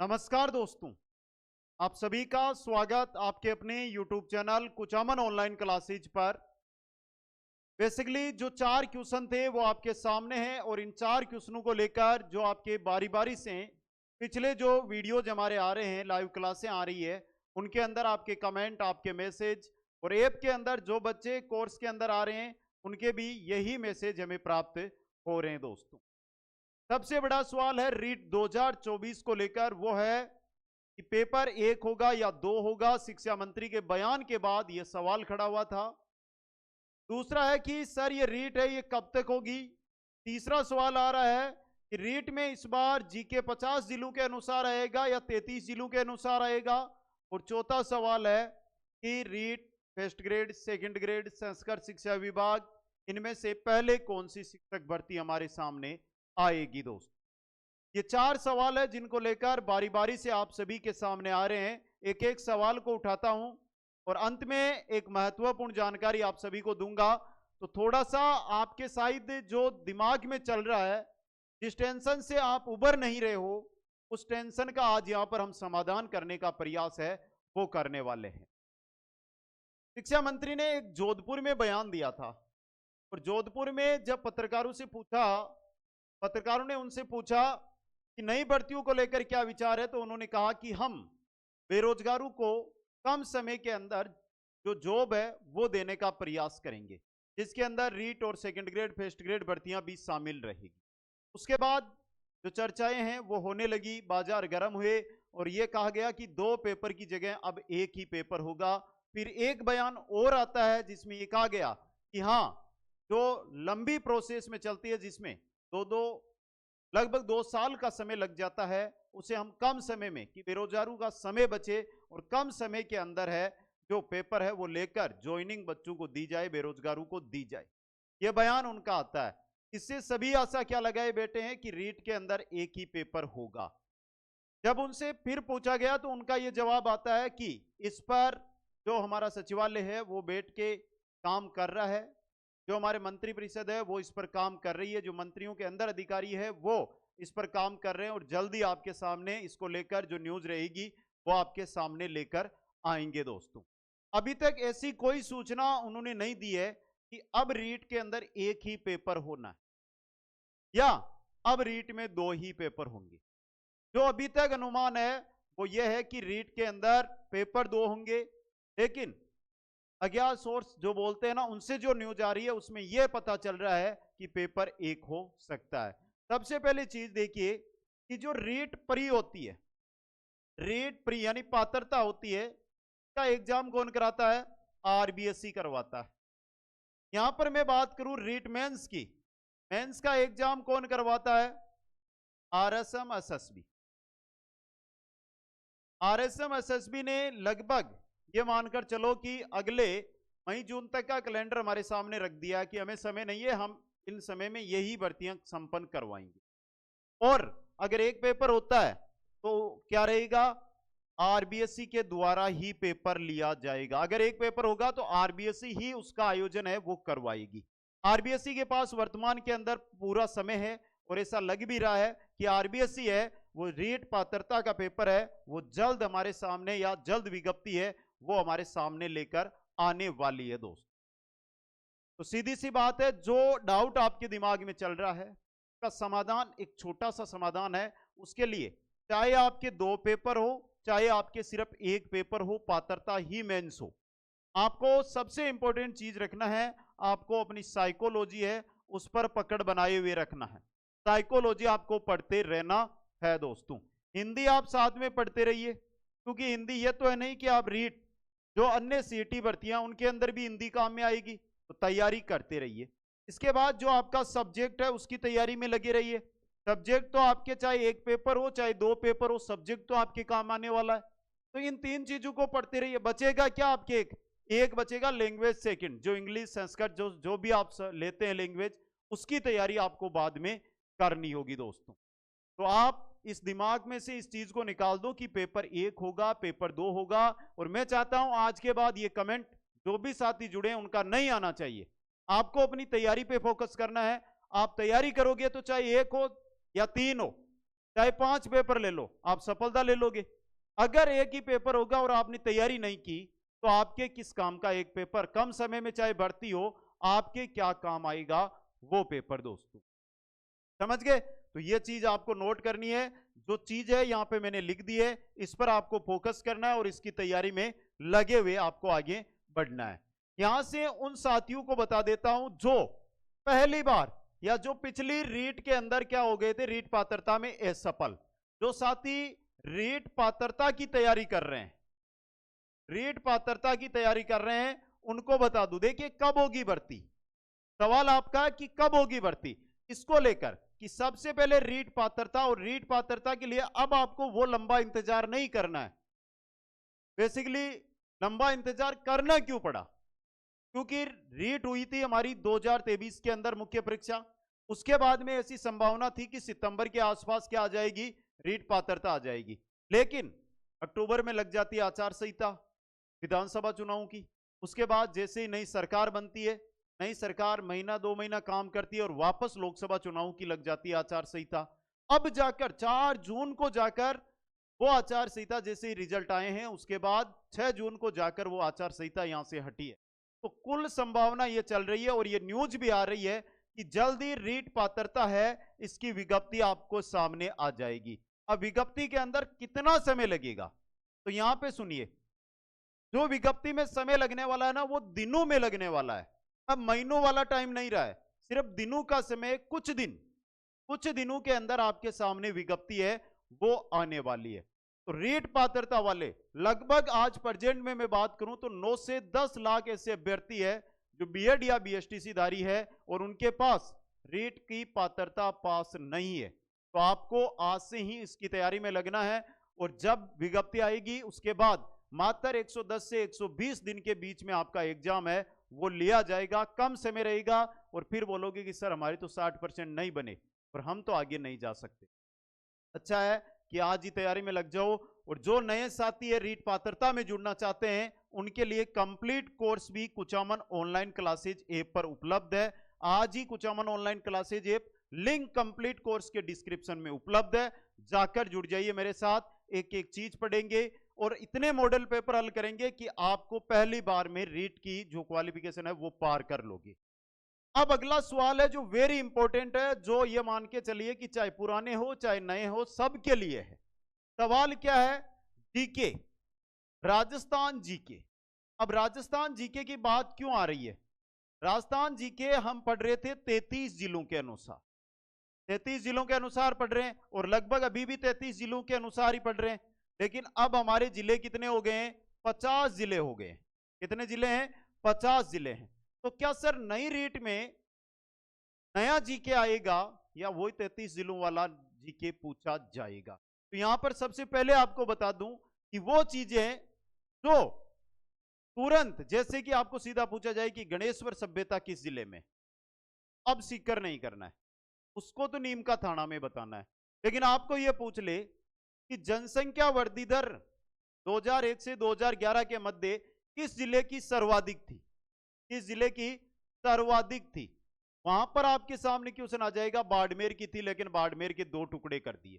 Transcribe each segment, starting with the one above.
नमस्कार दोस्तों, आप सभी का स्वागत आपके अपने YouTube channel Kuchaman online classes पर। बेसिकली जो 4 क्वेश्चन थे वो आपके सामने हैं और इन 4 क्वेश्चनों को लेकर जो आपके बारी बारी से पिछले जो वीडियोज हमारे आ रहे हैं, लाइव क्लासें आ रही है, उनके अंदर आपके कमेंट, आपके मैसेज और ऐप के अंदर जो बच्चे कोर्स के अंदर आ रहे हैं उनके भी यही मैसेज हमें प्राप्त हो रहे हैं दोस्तों। सबसे बड़ा सवाल है रीट 2024 को लेकर, वो है कि पेपर 1 होगा या 2 होगा। शिक्षा मंत्री के बयान के बाद यह सवाल खड़ा हुआ था। दूसरा है कि सर ये रीट है, ये कब तक होगी। तीसरा सवाल आ रहा है कि रीट में इस बार जीके 50 जिलों के अनुसार आएगा या 33 जिलों के अनुसार आएगा। और चौथा सवाल है कि REET first grade, second grade, Sanskrit शिक्षा विभाग, इनमें से पहले कौन सी शिक्षक भर्ती हमारे सामने आएगी। दोस्त, ये 4 सवाल है जिनको लेकर बारी बारी से आप सभी के सामने आ रहे हैं। एक एक सवाल को उठाता हूं और अंत में एक महत्वपूर्ण जानकारी आप सभी को दूंगा। तो थोड़ा सा आपके शायद जो दिमाग में चल रहा है, जिस टेंशन से आप उबर नहीं रहे हो, उस टेंशन का आज यहां पर हम समाधान करने का प्रयास है वो करने वाले हैं। शिक्षा मंत्री ने एक जोधपुर में बयान दिया था और जोधपुर में जब पत्रकारों ने उनसे पूछा कि नई भर्तियों को लेकर क्या विचार है, तो उन्होंने कहा कि हम बेरोजगारों को कम समय के अंदर जो जॉब है वो देने का प्रयास करेंगे, जिसके अंदर रीट और सेकंड ग्रेड, फर्स्ट ग्रेड भर्तियां भी शामिल रहेगी। उसके बाद जो चर्चाएं हैं वो होने लगी, बाजार गर्म हुए और ये कहा गया कि 2 पेपर की जगह अब 1 ही पेपर होगा। फिर एक बयान और आता है जिसमें ये कहा गया कि हाँ, जो लंबी प्रोसेस में चलती है, जिसमें लगभग 2 साल का समय लग जाता है, उसे हम कम समय में, कि बेरोजगारों का समय बचे और कम समय के अंदर है जो पेपर है वो लेकर ज्वाइनिंग बच्चों को दी जाए, बेरोजगारों को दी जाए। यह बयान उनका आता है। इससे सभी आशा क्या लगाए बैठे हैं कि रीट के अंदर 1 ही पेपर होगा। जब उनसे फिर पूछा गया तो उनका यह जवाब आता है कि इस पर जो हमारा सचिवालय है वो बैठ के काम कर रहा है, जो हमारे मंत्री परिषद है वो इस पर काम कर रही है, जो मंत्रियों के अंदर अधिकारी है वो इस पर काम कर रहे हैं और जल्दी आपके सामने इसको लेकर जो न्यूज रहेगी वो आपके सामने लेकर आएंगे। दोस्तों, अभी तक ऐसी कोई सूचना उन्होंने नहीं दी है कि अब रीट के अंदर 1 ही पेपर होना है या अब रीट में 2 ही पेपर होंगे। जो अभी तक अनुमान है वो यह है कि रीट के अंदर पेपर 2 होंगे, लेकिन अज्ञात सोर्स जो बोलते हैं ना, उनसे जो न्यूज आ रही है उसमें यह पता चल रहा है कि पेपर 1 हो सकता है। सबसे पहली चीज देखिए कि जो रीट प्री होती है, रीट प्री यानी पात्रता होती है, का एग्जाम कौन कराता है? आरबीएसई करवाता है। यहां पर मैं बात करूं रीट मेंस की, मेंस का एग्जाम कौन करवाता है? RSM SSB. आरएसएम एसएसबी ने लगभग ये मानकर चलो कि अगले मई जून तक का कैलेंडर हमारे सामने रख दिया कि हमें समय नहीं है, हम इन समय में यही भर्तियां संपन्न करवाएंगे। और अगर 1 पेपर होता है तो क्या रहेगा? आरबीएसई के द्वारा ही पेपर लिया जाएगा। अगर 1 पेपर होगा तो आरबीएसई ही उसका आयोजन है वो करवाएगी। आरबीएसई के पास वर्तमान के अंदर पूरा समय है और ऐसा लग भी रहा है कि आरबीएसई है वो रीट पात्रता का पेपर है वो जल्द हमारे सामने, या जल्द विज्ञप्ति है वो हमारे सामने लेकर आने वाली है। दोस्त, तो सीधी सी बात है, जो डाउट आपके दिमाग में चल रहा है उसका समाधान एक छोटा सा समाधान है। उसके लिए चाहे आपके 2 पेपर हो, चाहे आपके सिर्फ 1 पेपर हो, पात्रता ही मेंस हो, आपको सबसे इंपॉर्टेंट चीज रखना है, आपको अपनी साइकोलॉजी है उस पर पकड़ बनाए हुए रखना है। साइकोलॉजी आपको पढ़ते रहना है। दोस्तों, हिंदी आप साथ में पढ़ते रहिए, क्योंकि हिंदी ये तो है नहीं कि आप रीट, जो अन्य सीईटी भर्तियां उनके अंदर भी हिंदी काम में आएगी, तो तैयारी करते रहिए। इसके बाद जो आपका सब्जेक्ट है उसकी तैयारी में लगे रहिए। सब्जेक्ट तो आपके चाहे 1 पेपर हो चाहे 2 पेपर हो, सब्जेक्ट तो आपके काम आने वाला है। तो इन 3 चीजों को पढ़ते रहिए। बचेगा क्या आपके? एक बचेगा लैंग्वेज सेकंड, जो इंग्लिश, संस्कृत, जो भी आप लेते हैं लैंग्वेज, उसकी तैयारी आपको बाद में करनी होगी। दोस्तों, तो आप इस दिमाग में से इस चीज को निकाल दो कि पेपर 1 होगा, पेपर 2 होगा। और मैं चाहता हूं आज के बाद ये कमेंट जो भी साथी जुड़े हैं उनका नहीं आना चाहिए। आपको अपनी तैयारी पे फोकस करना है। आप तैयारी करोगे तो चाहे 1 हो या 3 हो, चाहे 5 पेपर ले लो, आप सफलता ले लोगे। अगर एक ही पेपर होगा और आपने तैयारी नहीं की, तो आपके किस काम का एक पेपर? कम समय में चाहे भर्ती हो, आपके क्या काम आएगा वो पेपर दोस्तों। समझ गए? तो ये चीज आपको नोट करनी है। जो चीज है यहां पे मैंने लिख दी है, इस पर आपको फोकस करना है और इसकी तैयारी में लगे हुए आपको आगे बढ़ना है। यहां से उन साथियों को बता देता हूं जो पहली बार या जो पिछली रीट के अंदर क्या हो गए थे, रीट पात्रता में असफल। जो साथी रीट पात्रता की तैयारी कर रहे हैं, रीट पात्रता की तैयारी कर रहे हैं, उनको बता दूं, देखिए कब होगी भर्ती। सवाल आपका कि कब होगी भर्ती, इसको लेकर कि सबसे पहले रीट पात्रता, और रीट पात्रता के लिए अब आपको वो लंबा इंतजार नहीं करना है। बेसिकली लंबा इंतजार करना क्यों पड़ा? क्योंकि रीट हुई थी हमारी 2023 के अंदर मुख्य परीक्षा, उसके बाद में ऐसी संभावना थी कि सितंबर के आसपास क्या आ जाएगी, रीट पात्रता आ जाएगी। लेकिन अक्टूबर में लग जाती है आचार संहिता विधानसभा चुनाव की। उसके बाद जैसे ही नई सरकार बनती है, नई सरकार महीना 2 महीना काम करती है और वापस लोकसभा चुनाव की लग जाती है आचार संहिता। अब जाकर 4 जून को जाकर वो आचार संहिता, जैसे ही रिजल्ट आए हैं उसके बाद 6 जून को जाकर वो आचार संहिता यहां से हटी है। तो कुल संभावना ये चल रही है और ये न्यूज भी आ रही है कि जल्दी रीट पात्रता है, इसकी विज्ञप्ति आपको सामने आ जाएगी। अब विज्ञप्ति के अंदर कितना समय लगेगा, तो यहां पे सुनिए, जो विज्ञप्ति में समय लगने वाला है ना, वो दिनों में लगने वाला है। अब महीनों वाला टाइम नहीं रहा है, सिर्फ दिनों का समय, कुछ दिनों के अंदर आपके सामने विज्ञप्ति है वो आने वाली है। तो रीट पात्रता वाले लगभग आज प्रेजेंट में मैं बात करूं तो 9 से 10 लाख ऐसे अभ्यर्थी है जो बीएड या बीएसटीसी धारी है और उनके पास रीट की पात्रता पास नहीं है। तो आपको आज से ही इसकी तैयारी में लगना है और जब विज्ञप्ति आएगी उसके बाद मात्र 110 से 120 दिन के बीच में आपका एग्जाम है वो लिया जाएगा, कम समय रहेगा और फिर बोलोगे कि सर हमारे तो 60% नहीं बने और हम तो आगे नहीं जा सकते। अच्छा है कि आज ही तैयारी में लग जाओ। और जो नए साथी है रीट पात्रता में जुड़ना चाहते हैं उनके लिए कंप्लीट कोर्स भी कुचामन ऑनलाइन क्लासेज ऐप पर उपलब्ध है। आज ही Kuchaman online classes app link complete course के डिस्क्रिप्शन में उपलब्ध है, जाकर जुड़ जाइए मेरे साथ, एक एक चीज पढ़ेंगे और इतने मॉडल पेपर हल करेंगे कि आपको पहली बार में रीट की जो क्वालिफिकेशन है वो पार कर लोगे। अब अगला सवाल है जो वेरी इंपॉर्टेंट है, जो ये मान के चलिए कि चाहे पुराने हो चाहे नए हो सबके लिए है। सवाल क्या है? GK, Rajasthan GK. अब राजस्थान जीके की बात क्यों आ रही है? राजस्थान जीके हम पढ़ रहे थे 33 जिलों के अनुसार, 33 जिलों के अनुसार पढ़ रहे हैं और लगभग अभी भी 33 जिलों के अनुसार ही पढ़ रहे हैं। लेकिन अब हमारे जिले कितने हो गए हैं? 50 जिले हो गए। कितने जिले हैं? 50 जिले हैं। तो क्या सर नई रीट में नया जीके आएगा या वही 33 जिलों वाला जीके पूछा जाएगा? तो यहां पर सबसे पहले आपको बता दूं कि वो चीजें जो तुरंत, जैसे कि आपको सीधा पूछा जाए कि गणेश्वर सभ्यता किस जिले में, अब सीकर नहीं करना है, उसको तो नीम का थाना में बताना है। लेकिन आपको यह पूछ ले कि जनसंख्या वृद्धि दर 2001 से 2011 के मध्य किस जिले की सर्वाधिक थी, किस जिले की सर्वाधिक थी, वहां पर आपके सामने क्वेश्चन आ जाएगा बाड़मेर की थी, लेकिन बाड़मेर के 2 टुकड़े कर दिए।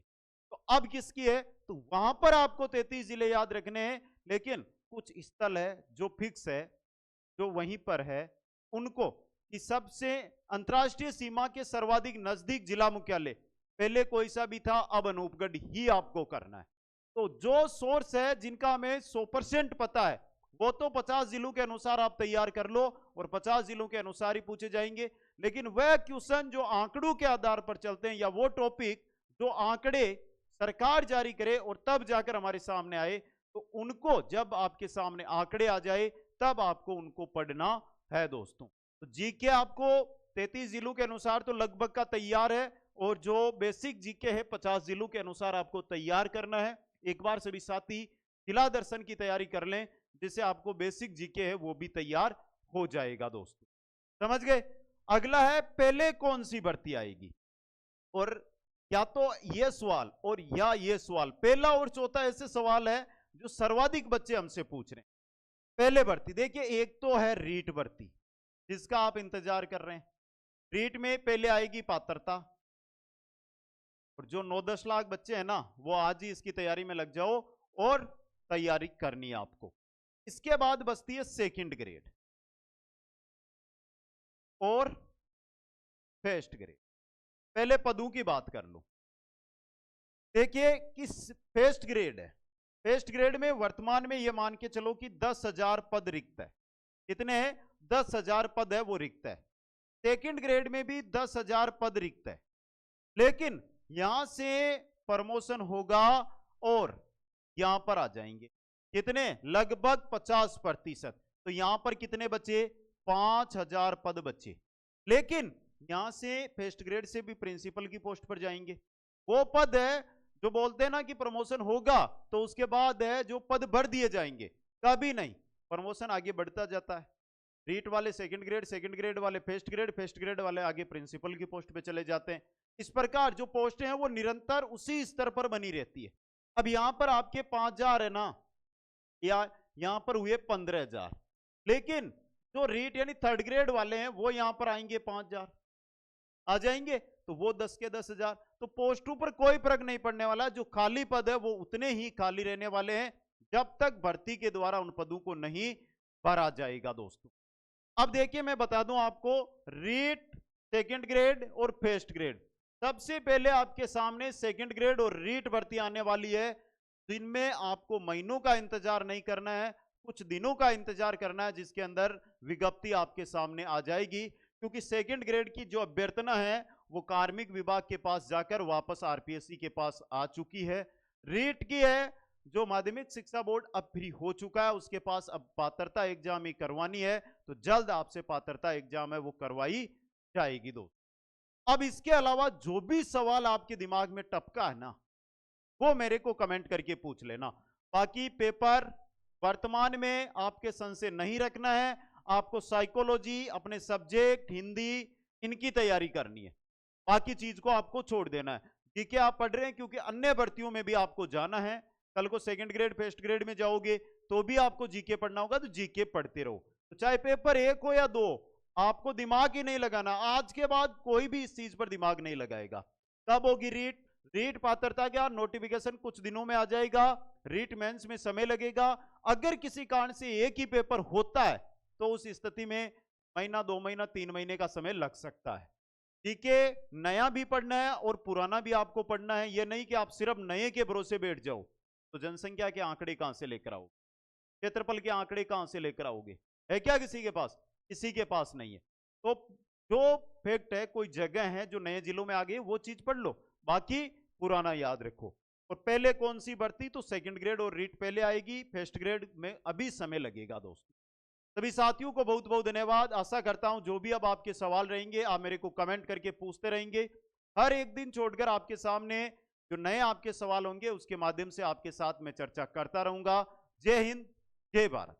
तो अब किसकी है? तो वहां पर आपको 33 जिले याद रखने हैं, लेकिन कुछ स्थल है जो फिक्स है, जो वहीं पर है, उनको कि सबसे अंतरराष्ट्रीय सीमा के सर्वाधिक नजदीक जिला मुख्यालय पहले कोई सा भी था, अब अनूपगढ़ ही आपको करना है। तो जो सोर्स है जिनका हमें 100% पता है वो तो 50 जिलों के अनुसार आप तैयार कर लो और 50 जिलों के अनुसार ही पूछे जाएंगे। लेकिन वह क्वेश्चन जो आंकड़ों के आधार पर चलते हैं या वो टॉपिक जो आंकड़े सरकार जारी करे और तब जाकर हमारे सामने आए, तो उनको जब आपके सामने आंकड़े आ जाए तब आपको उनको पढ़ना है दोस्तों। तो जीके आपको 33 जिलों के अनुसार तो लगभग का तैयार है और जो बेसिक जीके है 50 जिलों के अनुसार आपको तैयार करना है। एक बार सभी साथी जिला दर्शन की तैयारी कर लें जिससे आपको बेसिक जीके है वो भी तैयार हो जाएगा दोस्तों। समझ गए? अगला है पहले कौन सी भर्ती आएगी, और या तो ये सवाल और या ये सवाल, पहला और चौथा ऐसे सवाल है जो सर्वाधिक बच्चे हमसे पूछ रहे हैं। पहले भर्ती देखिए, एक तो है रीट भर्ती जिसका आप इंतजार कर रहे हैं। रीट में पहले आएगी पात्रता, और जो 9-10 लाख बच्चे हैं ना, वो आज ही इसकी तैयारी में लग जाओ और तैयारी करनी है आपको। इसके बाद बचती है सेकंड ग्रेड और फर्स्ट ग्रेड। पहले पदों की बात कर लो। देखिए किस फर्स्ट ग्रेड है, फर्स्ट ग्रेड में वर्तमान में ये मान के चलो कि 10,000 पद रिक्त है। कितने हैं? 10,000 पद है वो रिक्त है। सेकंड ग्रेड में भी 10,000 पद रिक्त है, लेकिन यहां से प्रमोशन होगा और यहां पर आ जाएंगे कितने? लगभग 50%। तो यहां पर कितने बचे? 5,000 पद बचे। लेकिन यहां से फर्स्ट ग्रेड से भी प्रिंसिपल की पोस्ट पर जाएंगे। वो पद है जो बोलते हैं ना कि प्रमोशन होगा तो उसके बाद है जो पद भर दिए जाएंगे, कभी नहीं, प्रमोशन आगे बढ़ता जाता है। रीट वाले सेकंड ग्रेड वाले फर्स्ट ग्रेड वाले आगे प्रिंसिपल की पोस्ट पे चले जाते हैं। इस प्रकार जो पोस्टें हैं वो निरंतर उसी स्तर पर बनी रहती है। अब यहां पर आपके 5,000 है ना, या यहां पर हुए 15,000, लेकिन जो रीट यानी थर्ड ग्रेड वाले हैं वो यहां पर आएंगे 5,000 आ जाएंगे, तो वो 10 के 10,000। तो पोस्टों पर कोई फर्क नहीं पड़ने वाला, जो खाली पद है वो उतने ही खाली रहने वाले हैं जब तक भर्ती के द्वारा उन पदों को नहीं भरा जाएगा दोस्तों। अब देखिए मैं बता दूं आपको, रीट सेकंड ग्रेड और फर्स्ट ग्रेड, सबसे पहले आपके सामने सेकंड ग्रेड और रीट भर्ती आने वाली है। जिनमें आपको महीनों का इंतजार नहीं करना है, कुछ दिनों का इंतजार करना है, जिसके अंदर विज्ञप्ति आपके सामने आ जाएगी। क्योंकि सेकंड ग्रेड की जो अभ्यर्थना है वो कार्मिक विभाग के पास जाकर वापस आरपीएससी के पास आ चुकी है। रीट की है जो माध्यमिक शिक्षा बोर्ड अब फ्री हो चुका है, उसके पास अब पात्रता एग्जाम ही करवानी है, तो जल्द आपसे पात्रता एग्जाम है वो करवाई जाएगी दोस्तों। अब इसके अलावा जो भी सवाल आपके दिमाग में टपका है ना, वो मेरे को कमेंट करके पूछ लेना। बाकी पेपर वर्तमान में आपके सन से नहीं रखना है, आपको साइकोलॉजी, अपने सब्जेक्ट हिंदी, इनकी तैयारी करनी है। बाकी चीज को आपको छोड़ देना है। जीके आप पढ़ रहे हैं क्योंकि अन्य भर्तियों में भी आपको जाना है। कल को सेकंड ग्रेड फर्स्ट ग्रेड में जाओगे तो भी आपको जीके पढ़ना होगा, तो जीके पढ़ते रहो। तो चाहे पेपर 1 हो या 2, आपको दिमाग ही नहीं लगाना। आज के बाद कोई भी इस चीज पर दिमाग नहीं लगाएगा। कब होगी रीट? रीट पात्रता का नोटिफिकेशन कुछ दिनों में आ जाएगा। रीट मेंस में समय लगेगा। अगर किसी कारण से एक ही पेपर होता है तो उस स्थिति में महीना, 2 महीना, 3 महीने का समय लग सकता है। ठीक है, नया भी पढ़ना है और पुराना भी आपको पढ़ना है। यह नहीं कि आप सिर्फ नए के भरोसे बैठ जाओ, तो जनसंख्या के आंकड़े कहां से लेकर आओगे, क्षेत्रफल के आंकड़े कहां से लेकर आओगे? है क्या किसी के पास? किसी के पास नहीं है। तो जो फैक्ट है, कोई जगह है जो नए जिलों में आ गई, वो चीज पढ़ लो, बाकी पुराना याद रखो। और पहले कौन सी भर्ती? तो सेकंड ग्रेड और रीट पहले आएगी, फर्स्ट ग्रेड में अभी समय लगेगा दोस्तों। सभी साथियों को बहुत बहुत धन्यवाद। आशा करता हूं जो भी अब आपके सवाल रहेंगे आप मेरे को कमेंट करके पूछते रहेंगे। हर एक दिन छोड़कर आपके सामने जो नए आपके सवाल होंगे उसके माध्यम से आपके साथ मैं चर्चा करता रहूंगा। जय हिंद, जय भारत।